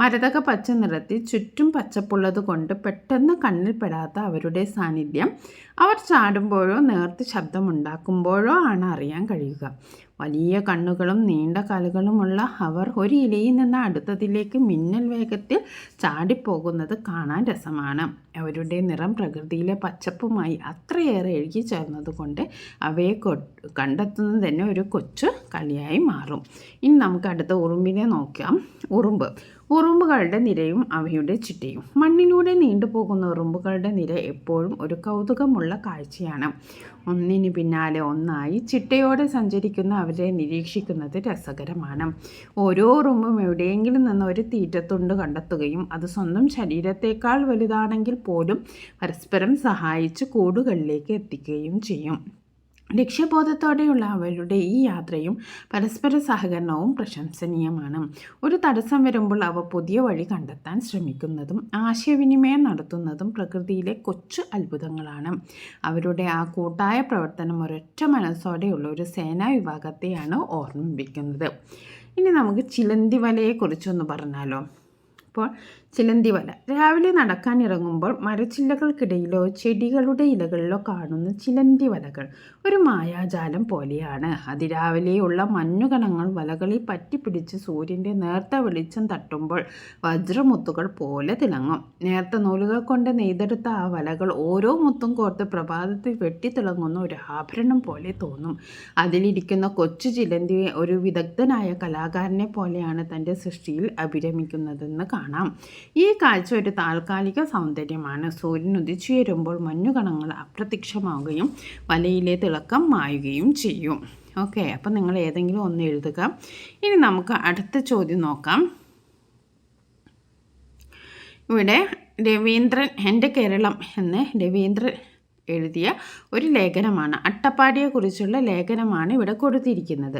മരതക പച്ച നിറത്തിൽ ചുറ്റും പച്ചപ്പുള്ളത് കൊണ്ട് പെട്ടെന്ന് കണ്ണിൽപ്പെടാത്ത അവരുടെ സാന്നിധ്യം അവർ ചാടുമ്പോഴോ നേർത്ത് ശബ്ദമുണ്ടാക്കുമ്പോഴോ ആണ് അറിയാൻ കഴിയുക. വലിയ കണ്ണുകളും നീണ്ട കാലുകളുമുള്ള അവർ ഒരു ഇലയിൽ നിന്ന് അടുത്തതിലേക്ക് മിന്നൽ വേഗത്തിൽ ചാടിപ്പോകുന്നത് കാണാൻ രസമാണ്. അവരുടെ നിറം പ്രകൃതിയിലെ പച്ചപ്പുമായി അത്രയേറെ ഇഴുകി ചേർന്നതുകൊണ്ട് അവയെ കണ്ടെത്തുന്നത് തന്നെ ഒരു കൊച്ചു കളിയായി മാറും. ഇനി നമുക്ക് അടുത്ത ഉറുമ്പിനെ നോക്കാം. ഉറുമ്പുകളുടെ നിരയും അവയുടെ ചിട്ടയും. മണ്ണിലൂടെ നീണ്ടുപോകുന്ന ഉറുമ്പുകളുടെ നിര എപ്പോഴും ഒരു കൗതുകമുള്ള കാഴ്ചയാണ്. ഒന്നിന് പിന്നാലെ ഒന്നായി ചിട്ടയോടെ സഞ്ചരിക്കുന്ന അവരെ നിരീക്ഷിക്കുന്നത് രസകരമാണ്. ഓരോ ഉറുമ്പും എവിടെയെങ്കിലും നിന്ന് ഒരു തീറ്റത്തുണ്ട് കണ്ടെത്തുകയും അത് സ്വന്തം ശരീരത്തേക്കാൾ വലുതാണെങ്കിൽ പോലും പരസ്പരം സഹായിച്ച് കൂടുകളിലേക്ക് എത്തിക്കുകയും ചെയ്യും. ലക്ഷ്യബോധത്തോടെയുള്ള അവരുടെ ഈ യാത്രയും പരസ്പര സഹകരണവും പ്രശംസനീയമാണ്. ഒരു തടസ്സം വരുമ്പോൾ അവ പുതിയ വഴി കണ്ടെത്താൻ ശ്രമിക്കുന്നതും ആശയവിനിമയം നടത്തുന്നതും പ്രകൃതിയിലെ കൊച്ചു അത്ഭുതങ്ങളാണ്. അവരുടെ ആ കൂട്ടായ പ്രവർത്തനം ഒരൊറ്റ മനസ്സോടെയുള്ള ഒരു സേനാ വിഭാഗത്തെയാണ് ഓർമ്മിപ്പിക്കുന്നത്. ഇനി നമുക്ക് ചിലന്തി വലയെക്കുറിച്ചൊന്ന് പറഞ്ഞാലോ. അപ്പോൾ ചിലന്തി വല. രാവിലെ നടക്കാനിറങ്ങുമ്പോൾ മരച്ചില്ലകൾക്കിടയിലോ ചെടികളുടെ ഇലകളിലോ കാണുന്ന ചിലന്തി വലകൾ ഒരു മായാജാലം പോലെയാണ്. അതിരാവിലെയുള്ള മഞ്ഞുകണങ്ങൾ വലകളിൽ പറ്റിപ്പിടിച്ച് സൂര്യൻ്റെ നേർത്ത വെളിച്ചം തട്ടുമ്പോൾ വജ്രമുത്തുകൾ പോലെ തിളങ്ങും. നേർത്ത നൂലുകൾ കൊണ്ട് നെയ്തെടുത്ത ആ വലകൾ ഓരോ മുത്തും കോർത്ത് പ്രഭാതത്തിൽ വെട്ടിത്തിളങ്ങുന്ന ഒരു ആഭരണം പോലെ തോന്നും. അതിലിരിക്കുന്ന കൊച്ചു ചിലന്തി ഒരു വിദഗ്ധനായ കലാകാരനെ പോലെയാണ് തൻ്റെ സൃഷ്ടിയിൽ അഭിരമിക്കുന്നതെന്ന് കാണാം. ഈ കാഴ്ച ഒരു താൽക്കാലിക സൗന്ദര്യമാണ്. സൂര്യൻ ഉദിച്ചുയരുമ്പോൾ മഞ്ഞുകണങ്ങൾ അപ്രത്യക്ഷമാവുകയും വലയിലെ തിളക്കം മായുകയും ചെയ്യും. ഓക്കെ, അപ്പം നിങ്ങൾ ഏതെങ്കിലും ഒന്ന് എഴുതുക. ഇനി നമുക്ക് അടുത്ത ചോദ്യം നോക്കാം. ഇവിടെ രവീന്ദ്രൻ എൻ്റെ കേരളം എന്ന് രവീന്ദ്രൻ എഴുതിയ ഒരു ലേഖനമാണ്. അട്ടപ്പാടിയെക്കുറിച്ചുള്ള ലേഖനമാണ് ഇവിടെ കൊടുത്തിരിക്കുന്നത്.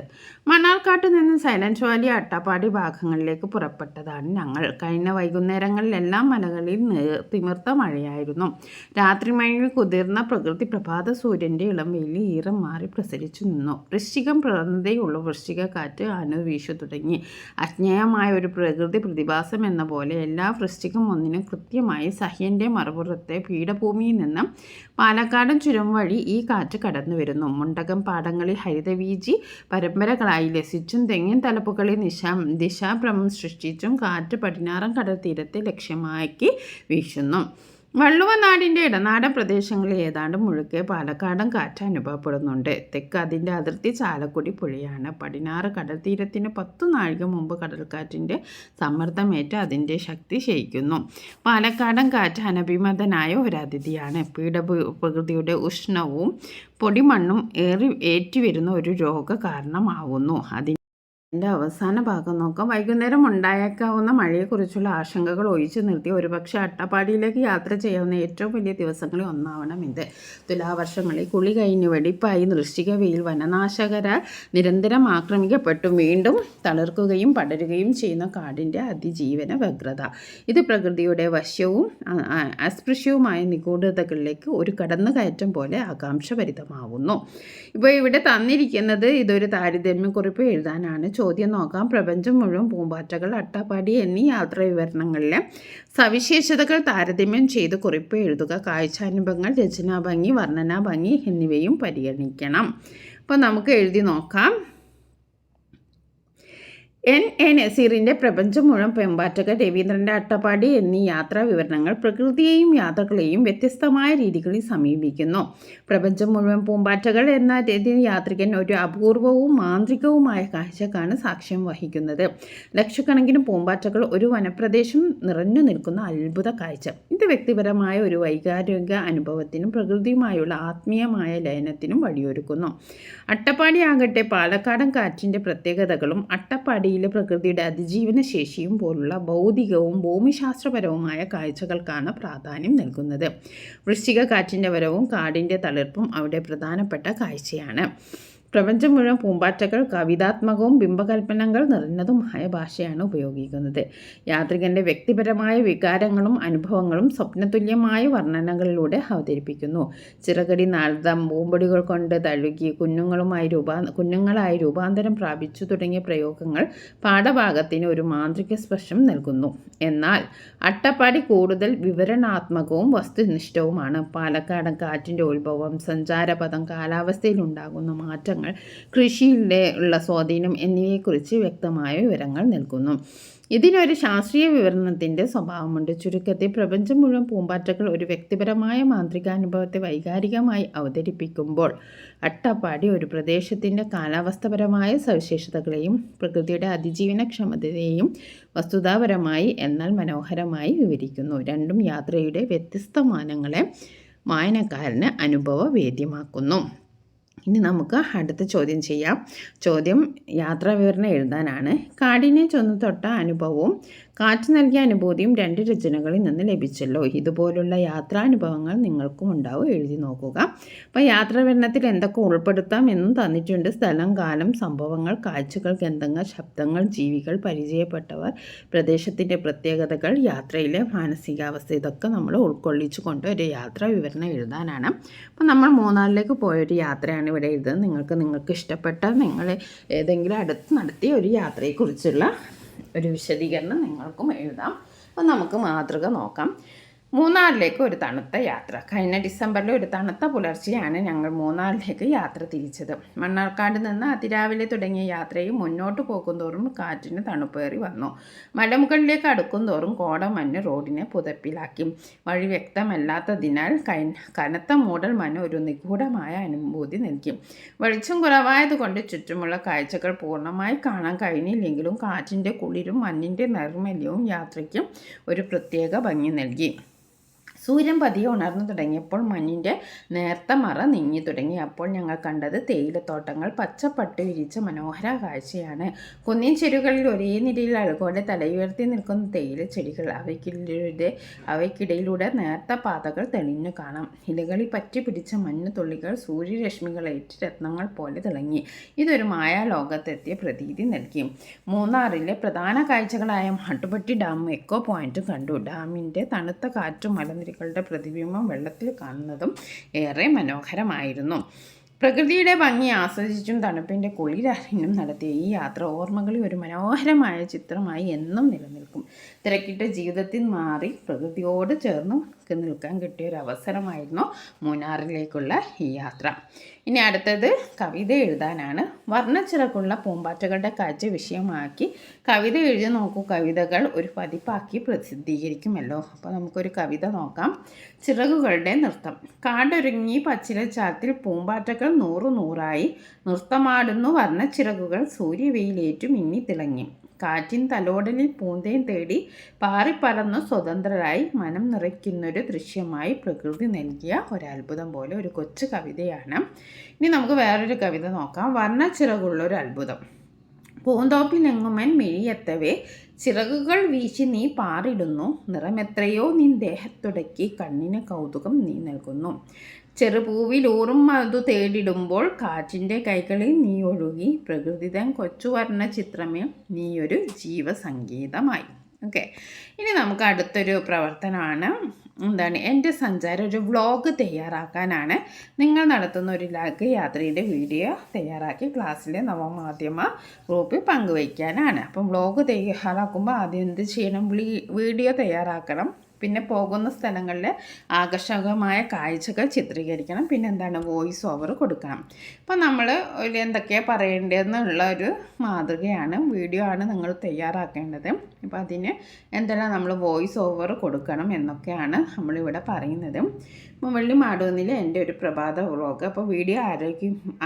മണ്ണാർക്കാട്ട് നിന്ന് സൈലൻറ്റ് വാലി അട്ടപ്പാടി ഭാഗങ്ങളിലേക്ക് പുറപ്പെട്ടതാണ് ഞങ്ങൾ. കഴിഞ്ഞ വൈകുന്നേരങ്ങളിലെല്ലാം മലകളിൽ തിമിർത്ത മഴയായിരുന്നു. രാത്രി മഴയിൽ കുതിർന്ന പ്രകൃതി പ്രഭാത സൂര്യൻ്റെ ഇളം വെയിലിൽ ഈറം മാറി പ്രസരിച്ചു നിന്നു. വൃശ്ചികം പിറന്നതേയുള്ള വൃശ്ചികക്കാറ്റ് വീശു തുടങ്ങി. അജ്ഞേയമായ ഒരു പ്രകൃതി പ്രതിഭാസം എന്ന പോലെ എല്ലാ വൃശ്ചികം ഒന്നിനും കൃത്യമായി സഹ്യൻ്റെ മറുപുറത്തെ പീഠഭൂമിയിൽ നിന്ന് പാലക്കാടൻ ചുരം വഴി ഈ കാറ്റ് കടന്നു വരുന്നു. മുണ്ടകം പാടങ്ങളിൽ ഹരിതവീജി പരമ്പരകളായി ലസിച്ചും തെങ്ങിൻ തലപ്പുകളിൽ ദിശാഭ്രമം സൃഷ്ടിച്ചും കാറ്റ് പടിഞ്ഞാറൻ കടൽ തീരത്തെ ലക്ഷ്യമാക്കി വീശുന്നു. വള്ളുവനാടിൻ്റെ ഇടനാടൻ പ്രദേശങ്ങളിൽ ഏതാണ്ട് മുഴുക്കെ പാലക്കാടൻ കാറ്റ് അനുഭവപ്പെടുന്നുണ്ട്. തെക്ക് അതിൻ്റെ അതിർത്തി ചാലക്കുടി പുഴയാണ്. പടിഞ്ഞാറ് കടൽ തീരത്തിന് 10 നാഴിക മുമ്പ് കടൽക്കാറ്റിൻ്റെ സമ്മർദ്ദമേറ്റ് അതിൻ്റെ ശക്തി ക്ഷയിക്കുന്നു. പാലക്കാടൻ കാറ്റ് അനഭിമതനായ ഒരതിഥിയാണ്. പീഠപ്രകൃതിയുടെ ഉഷ്ണവും പൊടിമണ്ണും ഏറ്റിവരുന്ന ഒരു രോഗകാരണമാവുന്നു. എൻ്റെ അവസാന ഭാഗം നോക്കാം. വൈകുന്നേരം ഉണ്ടായേക്കാവുന്ന മഴയെക്കുറിച്ചുള്ള ആശങ്കകൾ ഒഴിച്ചു നിർത്തി ഒരുപക്ഷെ അട്ടപ്പാടിയിലേക്ക് യാത്ര ചെയ്യാവുന്ന ഏറ്റവും വലിയ ദിവസങ്ങളിൽ ഒന്നാവണം ഇത്. തുലാവർഷങ്ങളിൽ കുളി കഴിഞ്ഞ് വെടിപ്പായി വൃശ്ചിക വെയിൽ വനനാശകരാൽ നിരന്തരം ആക്രമിക്കപ്പെട്ടു വീണ്ടും തളിർക്കുകയും പടരുകയും ചെയ്യുന്ന കാടിൻ്റെ അതിജീവന വ്യഗ്രത. ഇത് പ്രകൃതിയുടെ വശ്യവും അസ്പൃശ്യവുമായ നിഗൂഢതകളിലേക്ക് ഒരു കടന്നുകയറ്റം പോലെ ആകാംക്ഷഭരിതമാവുന്നു. ഇപ്പോൾ ഇവിടെ തന്നിരിക്കുന്നത് ഇതൊരു താരതമ്യക്കുറിപ്പ് എഴുതാനാണ്. ചോദ്യം നോക്കാം. പ്രപഞ്ചം മുഴുവൻ പൂമ്പാറ്റകൾ അട്ടപ്പാടി എന്നീ യാത്രാ വിവരണങ്ങളിലെ സവിശേഷതകൾ താരതമ്യം ചെയ്ത് കുറിപ്പ് എഴുതുക. കാഴ്ചാനുഭവങ്ങൾ, രചനാഭംഗി, വർണ്ണനാഭംഗി എന്നിവയും പരിഗണിക്കണം. അപ്പോൾ നമുക്ക് എഴുതി നോക്കാം. എൻ നസീറിൻ്റെ പ്രപഞ്ചം മുഴുവൻ പൂമ്പാറ്റകൾ, രവീന്ദ്രൻ്റെ അട്ടപ്പാടി എന്നീ യാത്രാ വിവരണങ്ങൾ പ്രകൃതിയെയും യാത്രകളെയും വ്യത്യസ്തമായ രീതികളിൽ സമീപിക്കുന്നു. പ്രപഞ്ചം മുഴുവൻ പൂമ്പാറ്റകൾ എന്ന യാത്രികൻ ഒരു അപൂർവവും മാന്ത്രികവുമായ കാഴ്ചക്കാണ് സാക്ഷ്യം വഹിക്കുന്നത്. ലക്ഷക്കണക്കിന് പൂമ്പാറ്റകൾ ഒരു വനപ്രദേശം നിറഞ്ഞു നിൽക്കുന്ന അത്ഭുത കാഴ്ച. ഇത് വ്യക്തിപരമായ ഒരു വൈകാരിക അനുഭവത്തിനും പ്രകൃതിയുമായുള്ള ആത്മീയമായ ലയനത്തിനും വഴിയൊരുക്കുന്നു. അട്ടപ്പാടി ആകട്ടെ പാലക്കാടൻ കാറ്റിൻ്റെ പ്രത്യേകതകളും അട്ടപ്പാടിയിലെ പ്രകൃതിയുടെ അതിജീവന ശേഷിയും പോലുള്ള ഭൗതികവും ഭൂമിശാസ്ത്രപരവുമായ കാഴ്ചകൾക്കാണ് പ്രാധാന്യം നൽകുന്നത്. വൃശ്ചിക കാറ്റിൻ്റെ വരവും കാടിൻ്റെ തളിർപ്പും അവിടെ പ്രധാനപ്പെട്ട കാഴ്ചയാണ്. പ്രപഞ്ചം മുഴുവൻ പൂമ്പാറ്റകൾ കവിതാത്മകവും ബിംബകൽപ്പനകൾ നിറഞ്ഞതുമായ ഭാഷയാണ് ഉപയോഗിക്കുന്നത്. യാത്രികൻ്റെ വ്യക്തിപരമായ വികാരങ്ങളും അനുഭവങ്ങളും സ്വപ്നതുല്യമായ വർണ്ണനകളിലൂടെ അവതരിപ്പിക്കുന്നു. ചിറകടി നാൾദം പൂമ്പൊടികൾ കൊണ്ട് തഴുകി കുഞ്ഞുങ്ങളായി രൂപാന്തരം പ്രാപിച്ചു തുടങ്ങിയ പ്രയോഗങ്ങൾ പാഠഭാഗത്തിന് ഒരു മാന്ത്രിക സ്പർശം നൽകുന്നു. എന്നാൽ അട്ടപ്പാടി കൂടുതൽ വിവരണാത്മകവും വസ്തുനിഷ്ഠവുമാണ്. പാലക്കാടൻ കാറ്റിൻ്റെ ഉത്ഭവം, സഞ്ചാരപഥം, കാലാവസ്ഥയിലുണ്ടാകുന്ന മാറ്റങ്ങൾ, കൃഷിയിലെ ഉള്ള സ്വാധീനം എന്നിവയെക്കുറിച്ച് വ്യക്തമായ വിവരങ്ങൾ നൽകുന്നു. ഇതിനൊരു ശാസ്ത്രീയ വിവരണത്തിൻ്റെ സ്വഭാവമുണ്ട്. ചുരുക്കത്തിൽ പ്രപഞ്ചം മുഴുവൻ പൂമ്പാറ്റകൾ ഒരു വ്യക്തിപരമായ മാന്ത്രികാനുഭവത്തെ വൈകാരികമായി അവതരിപ്പിക്കുമ്പോൾ അട്ടപ്പാടി ഒരു പ്രദേശത്തിൻ്റെ കാലാവസ്ഥപരമായ സവിശേഷതകളെയും പ്രകൃതിയുടെ അതിജീവനക്ഷമതയെയും വസ്തുതാപരമായി എന്നാൽ മനോഹരമായി വിവരിക്കുന്നു. രണ്ടും യാത്രയുടെ വ്യത്യസ്ത മാനങ്ങളെ വായനക്കാരന് അനുഭവവേദ്യമാക്കുന്നു. ഇനി നമുക്ക് അടുത്ത ചോദ്യം ചെയ്യാം. ചോദ്യം യാത്രാ വിവരണം എഴുതാനാണ്. കാടിനെ ചെന്നു തൊട്ട അനുഭവവും കാറ്റ് നൽകിയ അനുഭൂതിയും 2 രചനകളിൽ നിന്ന് ലഭിച്ചല്ലോ. ഇതുപോലുള്ള യാത്രാനുഭവങ്ങൾ നിങ്ങൾക്കും ഉണ്ടാവും. എഴുതി നോക്കുക. അപ്പോൾ യാത്രാ വിവരണത്തിൽ എന്തൊക്കെ ഉൾപ്പെടുത്താം എന്നും തന്നിട്ടുണ്ട്. സ്ഥലം, കാലം, സംഭവങ്ങൾ, കാഴ്ചകൾ, ഗന്ധങ്ങൾ, ശബ്ദങ്ങൾ, ജീവികൾ, പരിചയപ്പെട്ടവർ, പ്രദേശത്തിൻ്റെ പ്രത്യേകതകൾ, യാത്രയിലെ മാനസികാവസ്ഥ, ഇതൊക്കെ നമ്മൾ ഉൾക്കൊള്ളിച്ചുകൊണ്ട് ഒരു യാത്രാ വിവരണം എഴുതാനാണ്. അപ്പോൾ നമ്മൾ മൂന്നാറിലേക്ക് പോയൊരു യാത്രയാണ് ഇവിടെ എഴുതുന്നത്. നിങ്ങൾക്ക് ഇഷ്ടപ്പെട്ട നിങ്ങൾ ഏതെങ്കിലും അടുത്ത് നടത്തിയ ഒരു യാത്രയെക്കുറിച്ചുള്ള ഒരു വിശദീകരണം നിങ്ങൾക്കും എഴുതാം. അപ്പോൾ നമുക്ക് മാതൃക നോക്കാം. മൂന്നാറിലേക്ക് ഒരു തണുത്ത യാത്ര. കഴിഞ്ഞ ഡിസംബറിൽ ഒരു തണുത്ത പുലർച്ചെയാണ് ഞങ്ങൾ മൂന്നാറിലേക്ക് യാത്ര തിരിച്ചത്. മണ്ണാർക്കാട് നിന്ന് അതിരാവിലെ തുടങ്ങിയ യാത്രയിൽ മുന്നോട്ട് പോകുന്തോറും കാറ്റിന് തണുപ്പേറി വന്നു. മലമുകളിലേക്ക് അടുക്കുന്തോറും കോടമഞ്ഞ് റോഡിനെ പുതപ്പിലാക്കി. വഴി വ്യക്തമല്ലാത്തതിനാൽ കനത്ത മൂടൽ മഞ്ഞ് ഒരു നിഗൂഢമായ അനുഭൂതി നൽകി. വെളിച്ചം കുറവായതുകൊണ്ട് ചുറ്റുമുള്ള കാഴ്ചകൾ പൂർണ്ണമായി കാണാൻ കഴിഞ്ഞില്ലെങ്കിലും കാറ്റിൻ്റെ കുളിരും മഞ്ഞിൻ്റെ നൈർമല്യവും യാത്രയ്ക്ക് ഒരു പ്രത്യേക ഭംഗി നൽകി. സൂര്യൻ പതിയെ ഉണർന്നു തുടങ്ങിയപ്പോൾ മഞ്ഞിൻ്റെ നേർത്ത മറ നീങ്ങി തുടങ്ങി. അപ്പോൾ ഞങ്ങൾ കണ്ടത് തേയിലത്തോട്ടങ്ങൾ പച്ചപ്പട്ട് വിരിച്ച മനോഹര കാഴ്ചയാണ്. കുന്നിൻ ചെരുകളിൽ ഒരേ നിരയിൽ അഴകോടെ തലയുയർത്തി നിൽക്കുന്ന തേയില ചെടികൾ. അവയ്ക്കിടയിലൂടെ നേർത്ത പാതകൾ തെളിഞ്ഞു കാണാം. ഇലകളിൽ പറ്റി പിടിച്ച മഞ്ഞു തുള്ളികൾ സൂര്യരശ്മികളേറ്റ് രത്നങ്ങൾ പോലെ തിളങ്ങി. ഇതൊരു മായാലോകത്തെത്തിയ പ്രതീതി നൽകി. മൂന്നാറിലെ പ്രധാന കാഴ്ചകളായ മാട്ടുപ്പെട്ടി ഡാമും എക്കോ പോയിന്റും കണ്ടു. ഡാമിൻ്റെ തണുത്ത കാറ്റും മലനിരകളുടെ പ്രതിബിംബം വെള്ളത്തിൽ കാണുന്നതും ഏറെ മനോഹരമായിരുന്നു. പ്രകൃതിയുടെ ഭംഗി ആസ്വദിച്ചും തണുപ്പിൻ്റെ കുളിരറിഞ്ഞും നടത്തിയ ഈ യാത്ര ഓർമ്മകളിൽ ഒരു മനോഹരമായ ചിത്രമായി എന്നും നിലനിൽക്കും. തിരക്കിട്ട ജീവിതത്തിൽ മാറി പ്രകൃതിയോട് ചേർന്ന് നിൽക്കാൻ കിട്ടിയ ഒരു അവസരമായിരുന്നു മൂന്നാറിലേക്കുള്ള ഈ യാത്ര. ഇനി അടുത്തത് കവിത എഴുതാനാണ്. വർണ്ണച്ചിറകുള്ള പൂമ്പാറ്റകളുടെ കാഴ്ച വിഷയമാക്കി കവിത എഴുതി നോക്കൂ. കവിതകൾ ഒരു പതിപ്പാക്കി പ്രസിദ്ധീകരിക്കുമല്ലോ. അപ്പോൾ നമുക്കൊരു കവിത നോക്കാം. ചിറകുകളുടെ നൃത്തം. കാടൊരുങ്ങി പച്ചിലച്ചാത്തിൽ പൂമ്പാറ്റകൾ നൂറായി നൃത്തമാടുന്നു. വർണ്ണച്ചിറകുകൾ സൂര്യവെയിലേറ്റു മിന്നി തിളങ്ങി. കാറ്റിൻ തലോടലിൽ പൂന്തേൻ തേടി പാറിപ്പറന്നു സ്വതന്ത്രരായി മനം നിറയ്ക്കുന്നൊരു ദൃശ്യമായി പ്രകൃതി നൽകിയ ഒരത്ഭുതം പോലെ ഒരു കൊച്ചു കവിതയാണ്. ഇനി നമുക്ക് വേറൊരു കവിത നോക്കാം. വർണ്ണച്ചിറകുള്ളൊരു അത്ഭുതം. പൂന്തോപ്പിലെങ്ങുമൻ മിഴിയെത്തവേ ചിറകുകൾ വീശി നീ പാറിടുന്നു. നിറമെത്രയോ നിൻ ദേഹത്തുടക്കി കണ്ണിന് കൗതുകം നീ നൽകുന്നു. ചെറുപൂവിലൂറും മധു തേടിടുമ്പോൾ കാറ്റിൻ്റെ കൈകളിൽ നീ ഒഴുകി. പ്രകൃതിതൻ കൊച്ചുവർണ്ണ ചിത്രമേ നീയൊരു ജീവസംഗീതമായി. ഓക്കെ, ഇനി നമുക്ക് അടുത്തൊരു പ്രവർത്തനമാണ്. എന്താണ്? എൻ്റെ സഞ്ചാരം ഒരു വ്ളോഗ് തയ്യാറാക്കാനാണ്. നിങ്ങൾ നടത്തുന്ന ഒരു ലഘു യാത്രയുടെ വീഡിയോ തയ്യാറാക്കി ക്ലാസ്സിലെ നവമാധ്യമ ഗ്രൂപ്പിൽ പങ്കുവയ്ക്കാനാണ്. അപ്പം വ്ളോഗ് തയ്യാറാക്കുമ്പോൾ ആദ്യം എന്ത് ചെയ്യണം? വീഡിയോ തയ്യാറാക്കണം. പിന്നെ പോകുന്ന സ്ഥലങ്ങളിൽ ആകർഷകമായ കാഴ്ചകൾ ചിത്രീകരിക്കണം. പിന്നെ എന്താണ്? വോയിസ് ഓവർ കൊടുക്കണം. അപ്പോൾ നമ്മൾ എന്തൊക്കെയാണ് പറയേണ്ടതെന്നുള്ള ഒരു മാതൃകയാണ്, വീഡിയോ ആണ് നിങ്ങൾ തയ്യാറാക്കേണ്ടത്. അപ്പോൾ അതിന് എന്തെല്ലാം നമ്മൾ വോയിസ് ഓവർ കൊടുക്കണം എന്നൊക്കെയാണ് നമ്മളിവിടെ പറയുന്നത്. അപ്പോൾ വെള്ളിമാടുകുന്നിലെ എൻ്റെ ഒരു പ്രഭാത വ്ളോഗ്. അപ്പോൾ വീഡിയോ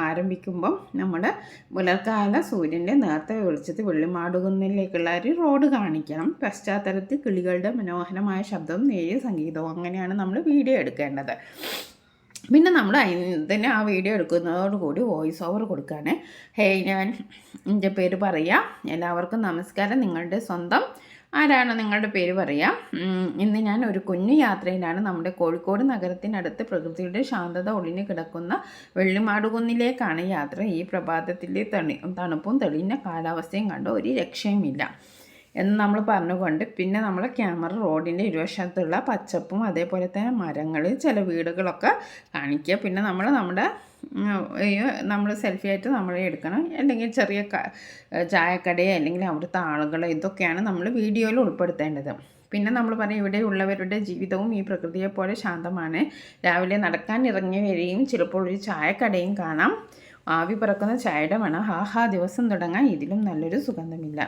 ആരംഭിക്കുമ്പം നമ്മൾ പുലർക്കാല സൂര്യൻ്റെ നേർത്ത വെളിച്ചത്തിൽ വെള്ളിമാടുകുന്നിലേക്കുള്ള ഒരു റോഡ് കാണിക്കണം. പശ്ചാത്തലത്തിൽ കിളികളുടെ മനോഹരമായ ശബ്ദവും നേരിയ സംഗീതവും. അങ്ങനെയാണ് നമ്മൾ വീഡിയോ എടുക്കേണ്ടത്. പിന്നെ നമ്മൾ ഇതിന് ആ വീഡിയോ എടുക്കുന്നതോടുകൂടി വോയിസ് ഓവർ കൊടുക്കുകയാണ്. ഹേയ്, ഞാൻ എൻ്റെ പേര് പറയാം. എല്ലാവർക്കും നമസ്കാരം. നിങ്ങളുടെ സ്വന്തം ആരാണ്? നിങ്ങളുടെ പേര് പറയാം. ഇന്ന് ഞാൻ ഒരു കുഞ്ഞു യാത്രയിലാണ്. നമ്മുടെ കോഴിക്കോട് നഗരത്തിനടുത്ത് പ്രകൃതിയുടെ ശാന്തത ഒളിഞ്ഞു കിടക്കുന്ന വെള്ളിമാടുകുന്നിലേക്കാണ് യാത്ര. ഈ പ്രഭാതത്തിലെ തണുപ്പും തെളിഞ്ഞ കാലാവസ്ഥയും കണ്ട് ഒരു രക്ഷയുമില്ല എന്ന് നമ്മൾ പറഞ്ഞുകൊണ്ട് പിന്നെ നമ്മൾ ക്യാമറ റോഡിൻ്റെ ഇരുവശത്തുള്ള പച്ചപ്പും അതേപോലെ തന്നെ മരങ്ങൾ, ചില വീടുകളൊക്കെ കാണിക്കുക. പിന്നെ നമ്മൾ സെൽഫി ആയിട്ട് നമ്മളെ എടുക്കണം. അല്ലെങ്കിൽ ചെറിയ ചായക്കടയോ അല്ലെങ്കിൽ അവിടുത്തെ ആളുകളോ, ഇതൊക്കെയാണ് നമ്മൾ വീഡിയോയിൽ ഉൾപ്പെടുത്തേണ്ടത്. പിന്നെ നമ്മൾ പറയും, ഇവിടെയുള്ളവരുടെ ജീവിതവും ഈ പ്രകൃതിയെപ്പോലെ ശാന്തമാണ്. രാവിലെ നടക്കാൻ ഇറങ്ങി വരികയും ചിലപ്പോൾ ഒരു ചായക്കടയും കാണാം. ആവി പറക്കുന്ന ചായയുടെ മണം. ദിവസം തുടങ്ങാൻ ഇതിലും നല്ലൊരു സുഗന്ധമില്ല.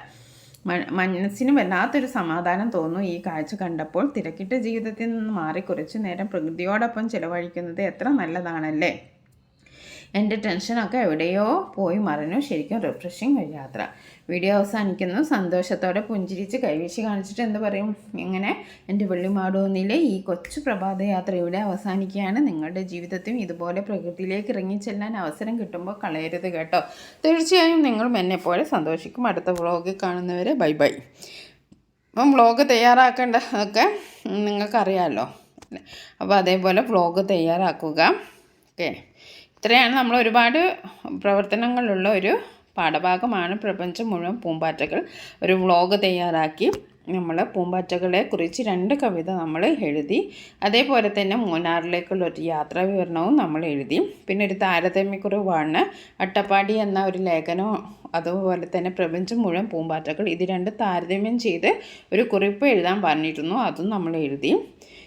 മനസ്സിന് വല്ലാത്തൊരു സമാധാനം തോന്നുന്നു ഈ കാഴ്ച കണ്ടപ്പോൾ. തിരക്കിട്ട ജീവിതത്തിൽ നിന്ന് മാറി കുറച്ചു നേരം പ്രകൃതിയോടൊപ്പം ചിലവഴിക്കുന്നത് എത്ര നല്ലതാണല്ലേ. എൻ്റെ ടെൻഷനൊക്കെ എവിടെയോ പോയി മറഞ്ഞു. ശരിക്കും റിഫ്രഷിങ് ഒരു യാത്ര. വീഡിയോ അവസാനിക്കുന്നു. സന്തോഷത്തോടെ പുഞ്ചിരിച്ച് കൈവീശി കാണിച്ചിട്ട് എന്ത് പറയും? ഇങ്ങനെ എൻ്റെ വെള്ളിമാടുകുന്നിലെ ഈ കൊച്ചു പ്രഭാതയാത്ര ഇവിടെ അവസാനിക്കുകയാണ്. നിങ്ങളുടെ ജീവിതത്തിലും ഇതുപോലെ പ്രകൃതിയിലേക്ക് ഇറങ്ങിച്ചെല്ലാൻ അവസരം കിട്ടുമ്പോൾ കളയരുത് കേട്ടോ. തീർച്ചയായും നിങ്ങളും എന്നെപ്പോലെ സന്തോഷിക്കും. അടുത്ത വ്ളോഗിൽ കാണുന്നവരെ ബൈ ബൈ. അപ്പം വ്ളോഗ് തയ്യാറാക്കേണ്ടതൊക്കെ നിങ്ങൾക്കറിയാമല്ലോ. അപ്പോൾ അതേപോലെ വ്ളോഗ് തയ്യാറാക്കുക. ഓക്കെ, ഇത്രയാണ്. നമ്മൾ ഒരുപാട് പ്രവർത്തനങ്ങളുള്ള ഒരു പാഠഭാഗമാണ് പ്രപഞ്ചം മുഴുവൻ പൂമ്പാറ്റകൾ. ഒരു വ്ളോഗ് തയ്യാറാക്കി നമ്മൾ പൂമ്പാറ്റകളെ കുറിച്ച് 2 കവിത നമ്മൾ എഴുതി. അതേപോലെ തന്നെ മൂന്നാറിലേക്കുള്ള ഒരു യാത്രാ വിവരണവും നമ്മൾ എഴുതി. പിന്നെ ഒരു താരതമ്യക്കുറിവാണ് അട്ടപ്പാടി എന്ന ഒരു ലേഖനവും അതുപോലെ തന്നെ പ്രപഞ്ചം മുഴുവൻ പൂമ്പാറ്റകൾ. ഇത് 2 താരതമ്യം ചെയ്ത് ഒരു കുറിപ്പ് എഴുതാൻ പറഞ്ഞിരുന്നു. അതും നമ്മൾ എഴുതി.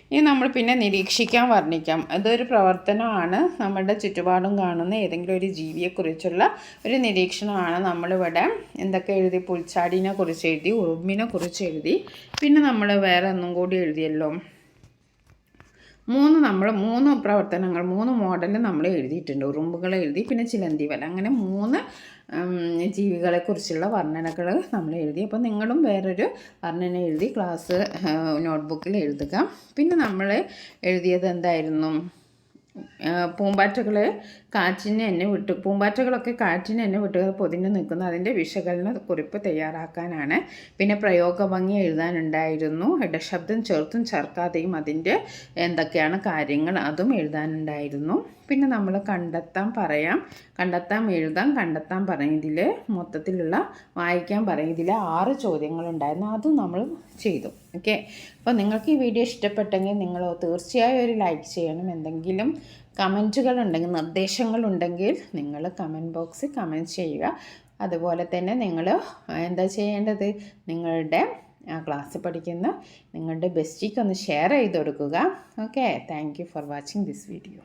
ഇനി നമ്മൾ പിന്നെ നിരീക്ഷിക്കാൻ വർണ്ണിക്കാം. അതൊരു പ്രവർത്തനമാണ്. നമ്മുടെ ചുറ്റുപാടും കാണുന്ന ഏതെങ്കിലും ഒരു ജീവിയെക്കുറിച്ചുള്ള ഒരു നിരീക്ഷണമാണ്. നമ്മളിവിടെ എന്തൊക്കെ എഴുതി? പുൽച്ചാടിനെ കുറിച്ച് എഴുതി, ഉറുമ്പിനെ കുറിച്ച് എഴുതി. പിന്നെ നമ്മൾ വേറെ ഒന്നും കൂടി എഴുതിയല്ലോ, മൂന്ന് പ്രവർത്തനങ്ങൾ 3 മോഡൽ നമ്മൾ എഴുതിയിട്ടുണ്ട്. ഉറുമ്പുകൾ എഴുതി, പിന്നെ ചിലന്തി വല, അങ്ങനെ 3 ജീവികളെക്കുറിച്ചുള്ള വർണ്ണനകൾ നമ്മൾ എഴുതി. അപ്പോൾ നിങ്ങളും വേറൊരു വർണ്ണന എഴുതി ക്ലാസ് നോട്ട്ബുക്കിൽ എഴുതുക. പിന്നെ നമ്മൾ എഴുതിയത് എന്തായിരുന്നു? പൂമ്പാറ്റകളൊക്കെ കാറ്റിന് എന്നെ വിട്ട് പൊതിഞ്ഞു നിൽക്കുന്നു, അതിൻ്റെ വിശകലന കുറിപ്പ് തയ്യാറാക്കാനാണ്. പിന്നെ പ്രയോഗഭംഗി എഴുതാനുണ്ടായിരുന്നു. ഇടശബ്ദം ചേർത്തും ചേർക്കാതെയും അതിൻ്റെ എന്തൊക്കെയാണ് കാര്യങ്ങൾ അതും എഴുതാനുണ്ടായിരുന്നു. പിന്നെ നമ്മൾ കണ്ടെത്താൻ പറയും. ഇതിൽ മൊത്തത്തിലുള്ള വായിക്കാൻ പറയും. ഇതിൽ 6 ചോദ്യങ്ങളുണ്ടായിരുന്നു, അതും നമ്മൾ ചെയ്തു. ഓക്കെ, അപ്പോൾ നിങ്ങൾക്ക് ഈ വീഡിയോ ഇഷ്ടപ്പെട്ടെങ്കിൽ നിങ്ങൾ തീർച്ചയായും ഒരു ലൈക്ക് ചെയ്യണം. എന്തെങ്കിലും കമൻറ്റുകളുണ്ടെങ്കിൽ, നിർദ്ദേശങ്ങളുണ്ടെങ്കിൽ നിങ്ങൾ കമൻറ്റ് ബോക്സിൽ കമൻറ്റ് ചെയ്യുക. അതുപോലെ തന്നെ നിങ്ങൾ എന്താ ചെയ്യേണ്ടത്? നിങ്ങളുടെ ക്ലാസ്സിൽ പഠിക്കുന്ന നിങ്ങളുടെ ബെസ്റ്റിക്ക് ഒന്ന് ഷെയർ ചെയ്ത് കൊടുക്കുക. Okay, thank you for watching this video.